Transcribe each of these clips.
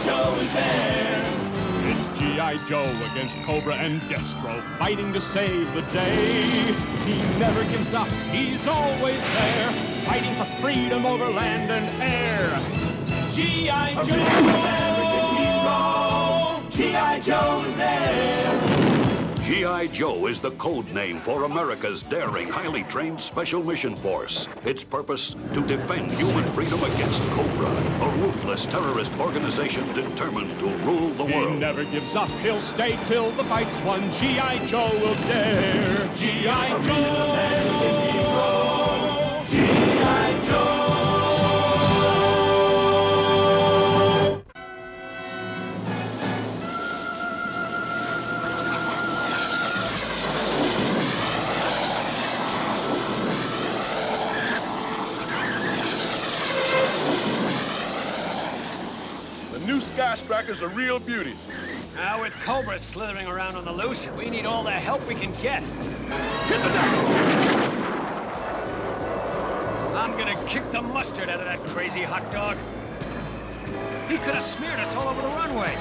Joe is there. It's G.I. Joe against Cobra and Destro, fighting to save the day. He never gives up, he's always there, fighting for freedom over land and air. G.I. Joe! American hero! G.I. Joe is there. G.I. Joe is the code name for America's daring, highly trained Special Mission Force. Its purpose, to defend human freedom against Cobra, a ruthless terrorist organization determined to rule the world. He never gives up, he'll stay till the fight's won. G.I. Joe will dare. G.I. Joe! American hero! G.I. Joe! New Sky Strikers are real beauties. Now with Cobra slithering around on the loose, we need all the help we can get. Hit the deck! I'm gonna kick the mustard out of that crazy hot dog. He could have smeared us all over the runway.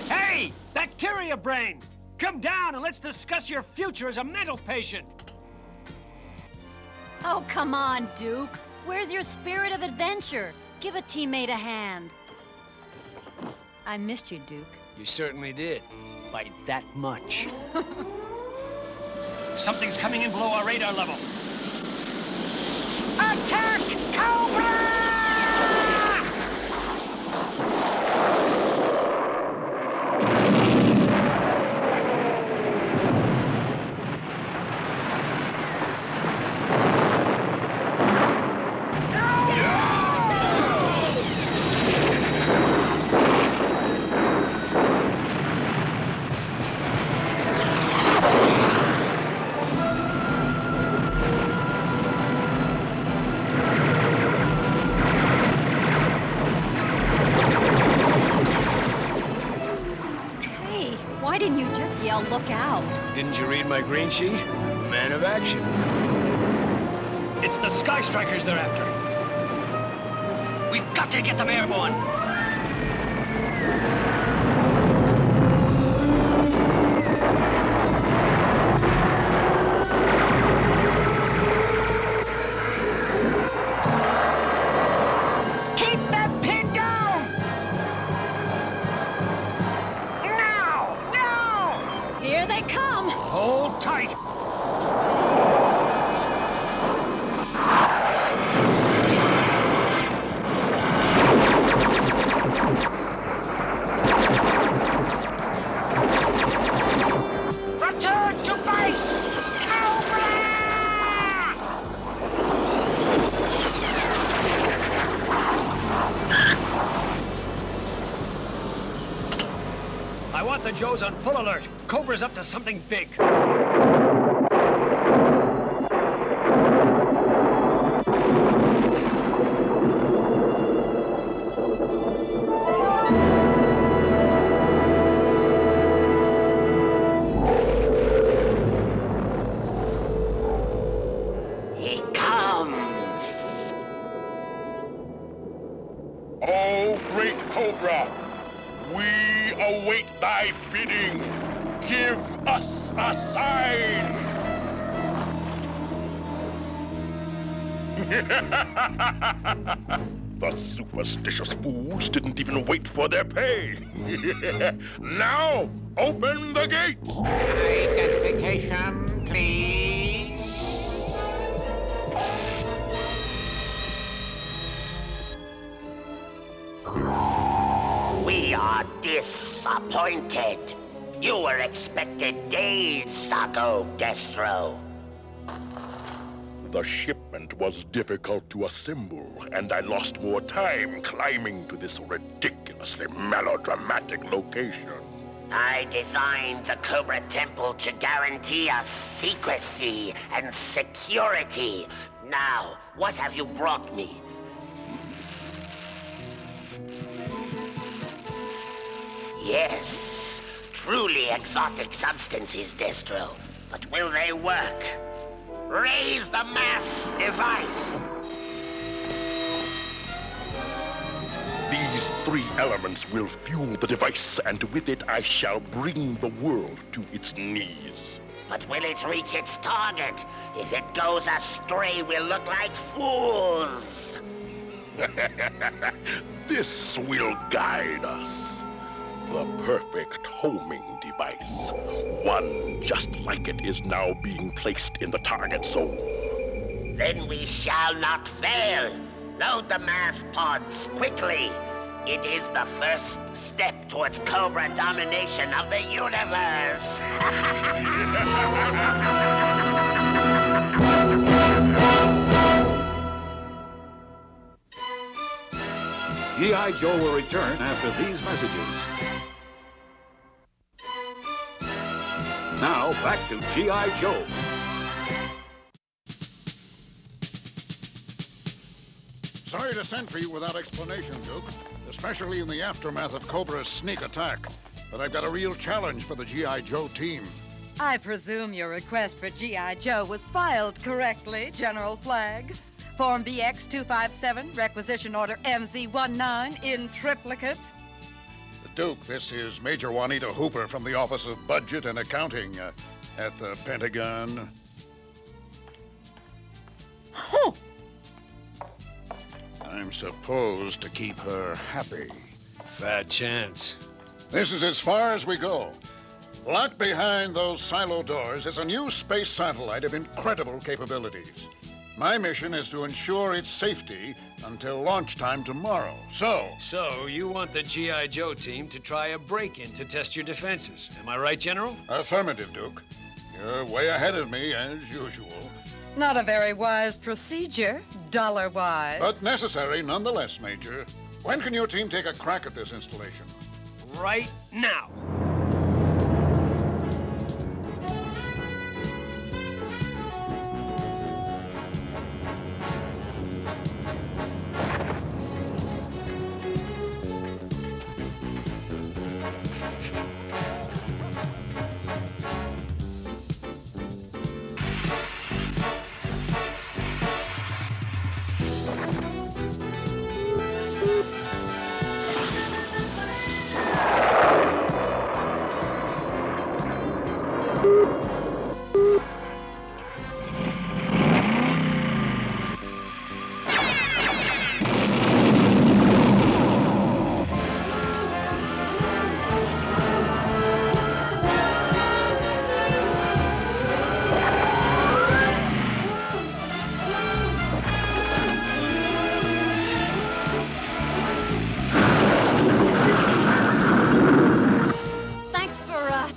Hey, bacteria brain! Come down and let's discuss your future as a mental patient. Oh, come on, Duke. Where's your spirit of adventure? Give a teammate a hand. I missed you, Duke. You certainly did. By that much. Something's coming in below our radar level. Attack, Cobra! Why didn't you just yell, look out? Didn't you read my green sheet? Man of action. It's the Sky Strikers they're after. We've got to get them airborne. Keep them pinned down! Here they come! Hold tight! Return to base! Cobra! I want the Joes on full alert. Cobra's up to something big. He comes. Oh, great Cobra, we await thy bidding. Give us a sign! The superstitious fools didn't even wait for their pay. Now, open the gates! Identification, please. We are disappointed. You were expected days ago, Destro. The shipment was difficult to assemble, and I lost more time climbing to this ridiculously melodramatic location. I designed the Cobra Temple to guarantee us secrecy and security. Now, what have you brought me? Yes, truly exotic substances, Destro. But will they work? Raise the M.A.S.S device. These three elements will fuel the device, and with it I shall bring the world to its knees. But will it reach its target? If it goes astray, we'll look like fools. This will guide us. The perfect homing device. One just like it is now being placed in the target zone. Then we shall not fail. Load the M.A.S.S pods quickly. It is the first step towards Cobra domination of the universe. G.I. Joe will return after these messages. Now, back to G.I. Joe. Sorry to send for you without explanation, Duke, especially in the aftermath of Cobra's sneak attack. But I've got a real challenge for the G.I. Joe team. I presume your request for G.I. Joe was filed correctly, General Flagg. Form BX-257, requisition order MZ-19 in triplicate. Duke, this is Major Juanita Hooper from the Office of Budget and Accounting at the Pentagon. Huh. I'm supposed to keep her happy. Bad chance. This is as far as we go. Locked behind those silo doors is a new space satellite of incredible capabilities. My mission is to ensure its safety until launch time tomorrow. So you want the G.I. Joe team to try a break-in to test your defenses. Am I right, General? Affirmative, Duke. You're way ahead of me, as usual. Not a very wise procedure, dollar-wise. But necessary nonetheless, Major. When can your team take a crack at this installation? Right now.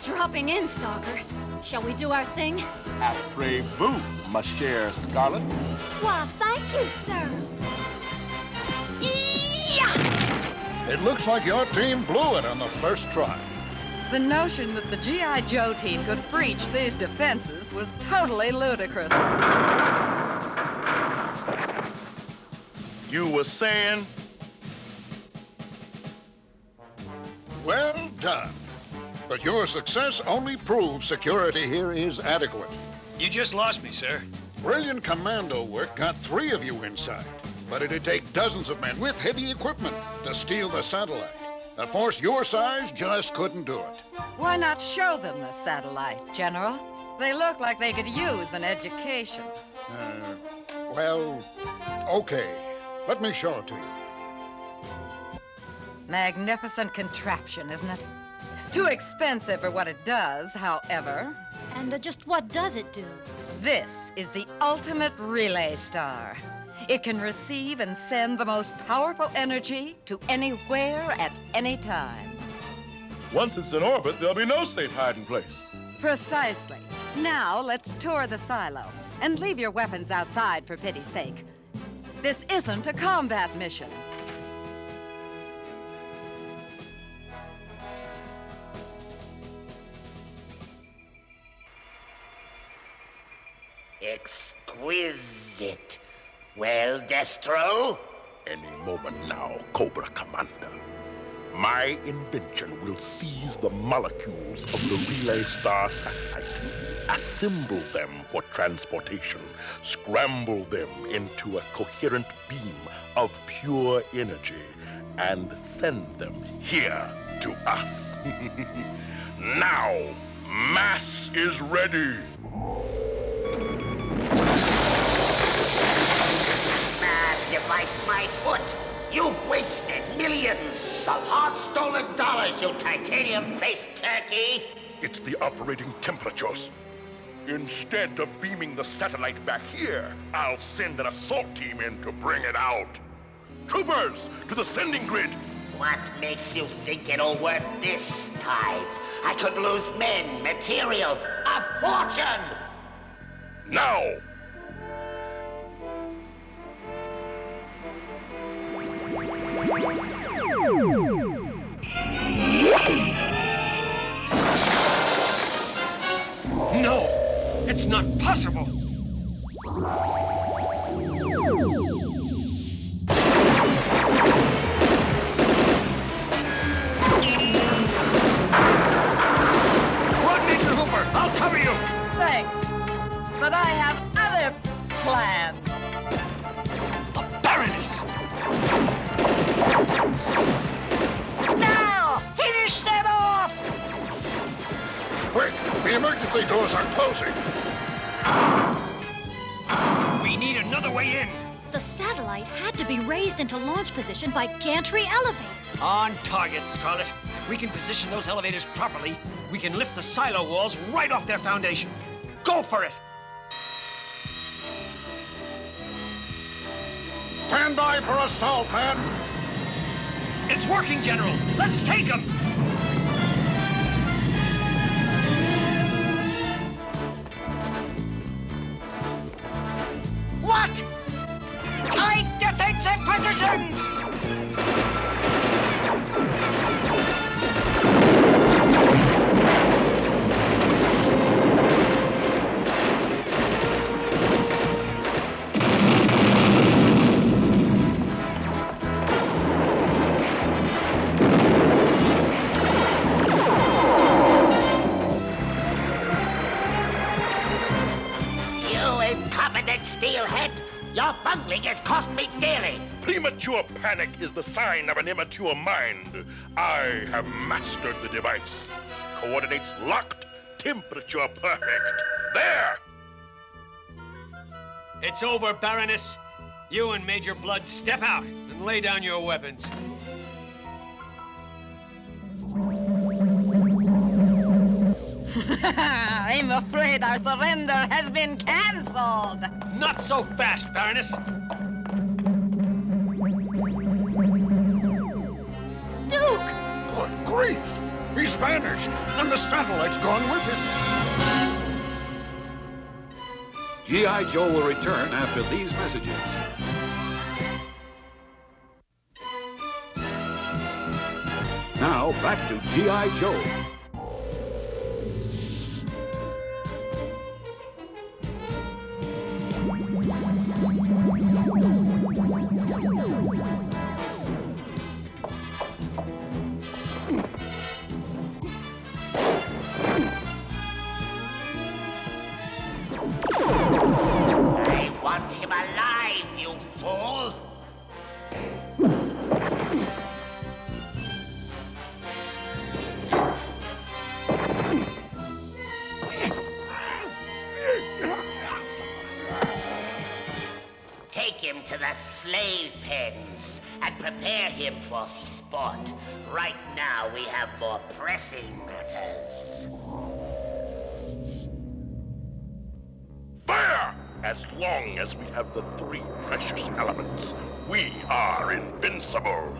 Dropping in, Stalker. Shall we do our thing? Après-vous, ma chère Scarlet. Why, thank you, sir. Yeah! It looks like your team blew it on the first try. The notion that the G.I. Joe team could breach these defenses was totally ludicrous. You were saying? Well done. But your success only proves security here is adequate. You just lost me, sir. Brilliant commando work got 3 of you inside, but it'd take dozens of men with heavy equipment to steal the satellite. A force your size just couldn't do it. Why not show them the satellite, General? They look like they could use an education. Well, okay. Let me show it to you. Magnificent contraption, isn't it? Too expensive for what it does, however. And just what does it do? This is the ultimate relay star. It can receive and send the most powerful energy to anywhere at any time. Once it's in orbit, there'll be no safe hiding place. Precisely. Now, let's tour the silo. And leave your weapons outside, for pity's sake. This isn't a combat mission. Exquisite. Well, Destro? Any moment now, Cobra Commander. My invention will seize the molecules of the Relay Star satellite assemble them for transportation, scramble them into a coherent beam of pure energy, and send them here to us. Now, M.A.S.S is ready. M.A.S.S device my foot. You've wasted millions of hard-stolen dollars, you titanium-faced turkey. It's the operating temperatures. Instead of beaming the satellite back here, I'll send an assault team in to bring it out. Troopers, to the sending grid. What makes you think it'll work this time? I could lose men, material, a fortune! Now! No! It's not possible! Run, Major Hooper! I'll cover you! Thanks. But I have other plans. The Baroness! Now! Finish them off! Quick! The emergency doors are closing. We need another way in. The satellite had to be raised into launch position by gantry elevators. On target, Scarlet. If we can position those elevators properly, we can lift the silo walls right off their foundation. Go for it! Stand by for assault, man. It's working, General. Let's take them! What? Tight defensive positions! Steelhead, your bungling has cost me dearly. Premature panic is the sign of an immature mind. I have mastered the device. Coordinates locked, temperature perfect. There! It's over, Baroness. You and Major Blood step out and lay down your weapons. I'm afraid our surrender has been cancelled. Not so fast, Baroness. Duke! Good grief! He's vanished, and the satellite's gone with him. G.I. Joe will return after these messages. Now, back to G.I. Joe. I want him alive, you fool! Take him to the slave pens and prepare him for sport. Right now, we have more pressing matters. Fire! As long as we have the three precious elements, we are invincible.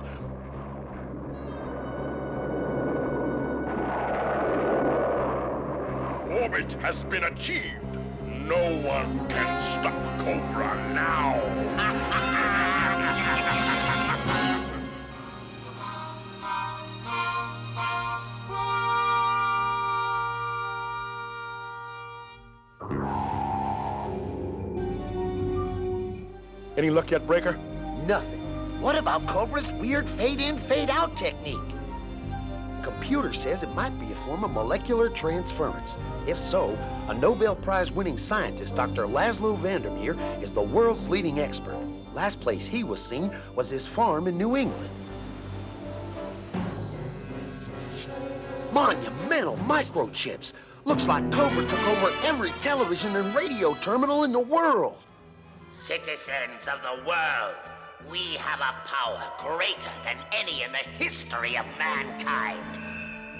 Orbit has been achieved. No one can stop Cobra now. Any luck yet, Breaker? Nothing. What about Cobra's weird fade-in, fade-out technique? computer says it might be a form of molecular transference. If so, a Nobel Prize-winning scientist, Dr. Laszlo Vandermeer, is the world's leading expert. Last place he was seen was his farm in New England. Monumental microchips. Looks like Cobra took over every television and radio terminal in the world. Citizens of the world, we have a power greater than any in the history of mankind.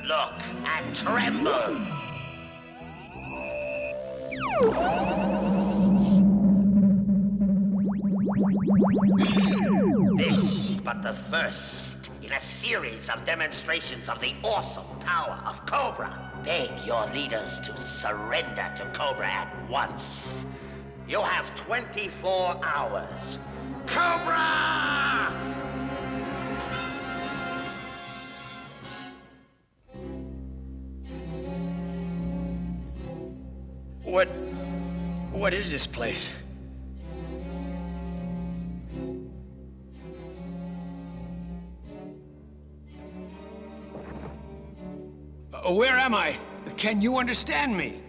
Look and tremble. This is but the first in a series of demonstrations of the awesome power of Cobra. Beg your leaders to surrender to Cobra at once. You have 24 hours. Cobra! What is this place? Where am I? Can you understand me?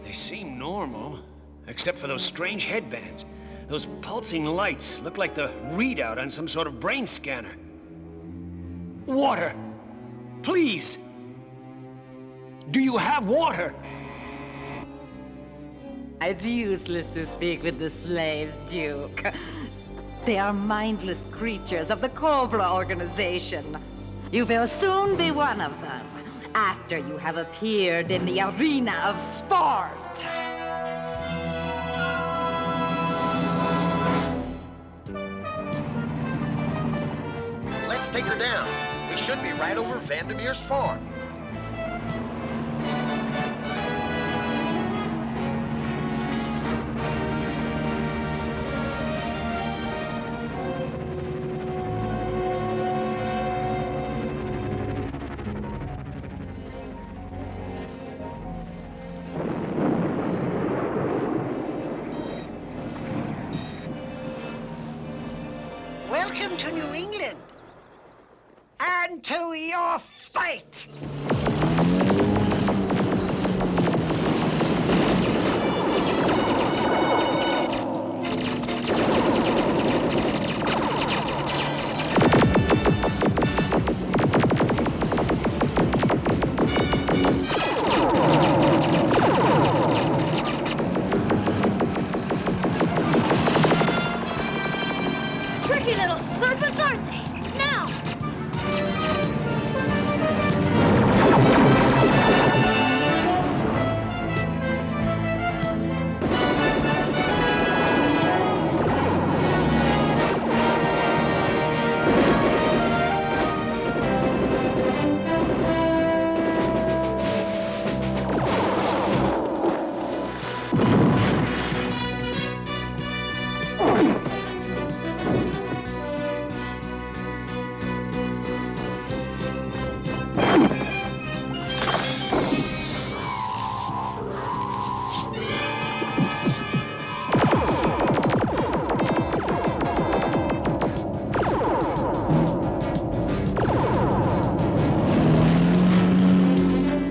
They seem normal, except for those strange headbands. Those pulsing lights look like the readout on some sort of brain scanner. Water! Please! Do you have water? It's useless to speak with the slaves, Duke. They are mindless creatures of the Cobra organization. You will soon be one of them, after you have appeared in the arena of sport. Let's take her down. We should be right over Vandermeer's farm. Welcome to New England. And to your fate! Tricky little serpents, aren't they? Now!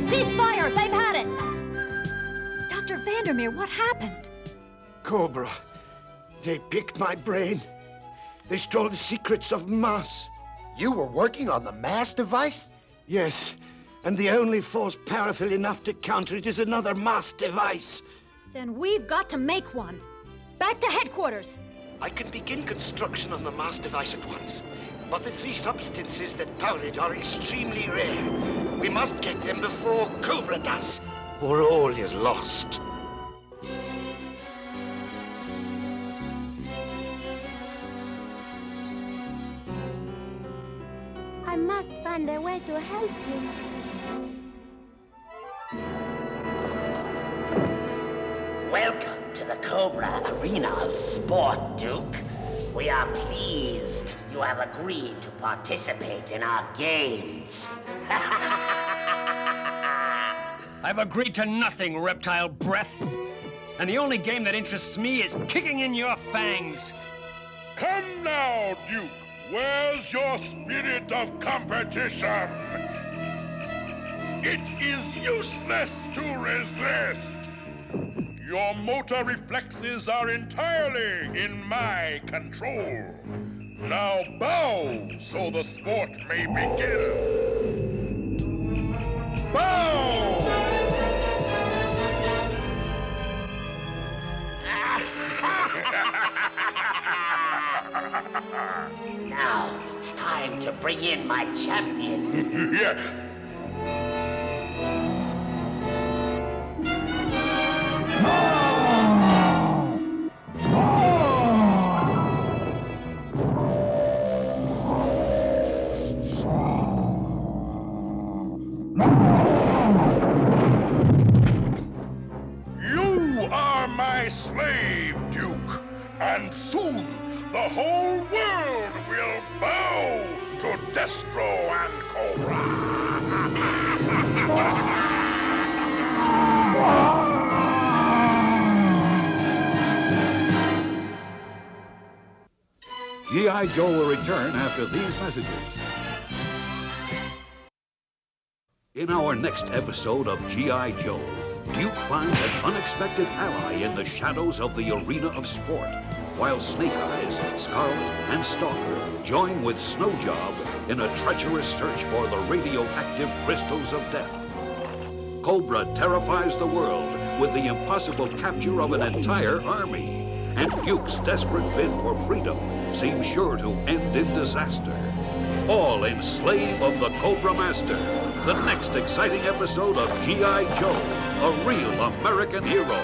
Ceasefire! They've had it! Dr. Vandermeer, what happened? Cobra. They picked my brain. They stole the secrets of M.A.S.S. You were working on the M.A.S.S device? Yes, and the only force powerful enough to counter it is another M.A.S.S device. Then we've got to make one. Back to headquarters. I can begin construction on the M.A.S.S device at once. But the three substances that power it are extremely rare. We must get them before Cobra does, or all is lost. I must find a way to help him. Welcome to the Cobra Arena of Sport, Duke. We are pleased you have agreed to participate in our games. I've agreed to nothing, reptile breath. And the only game that interests me is kicking in your fangs. Come now, Duke. Where's your spirit of competition? It is useless to resist. Your motor reflexes are entirely in my control. Now bow so the sport may begin. Bow! Now it's time to bring in my champion. Yes. You are my slave, Duke, and soon the whole world will bow to Destro and Cobra. G.I. Joe will return after these messages. In our next episode of G.I. Joe, Duke finds an unexpected ally in the shadows of the arena of sport, while Snake Eyes, Scarlet, and Stalker join with Snowjob in a treacherous search for the radioactive crystals of death. Cobra terrifies the world with the impossible capture of an entire army, and Duke's desperate bid for freedom seems sure to end in disaster. All in Slave of the Cobra Master, the next exciting episode of G.I. Joe, a real American hero.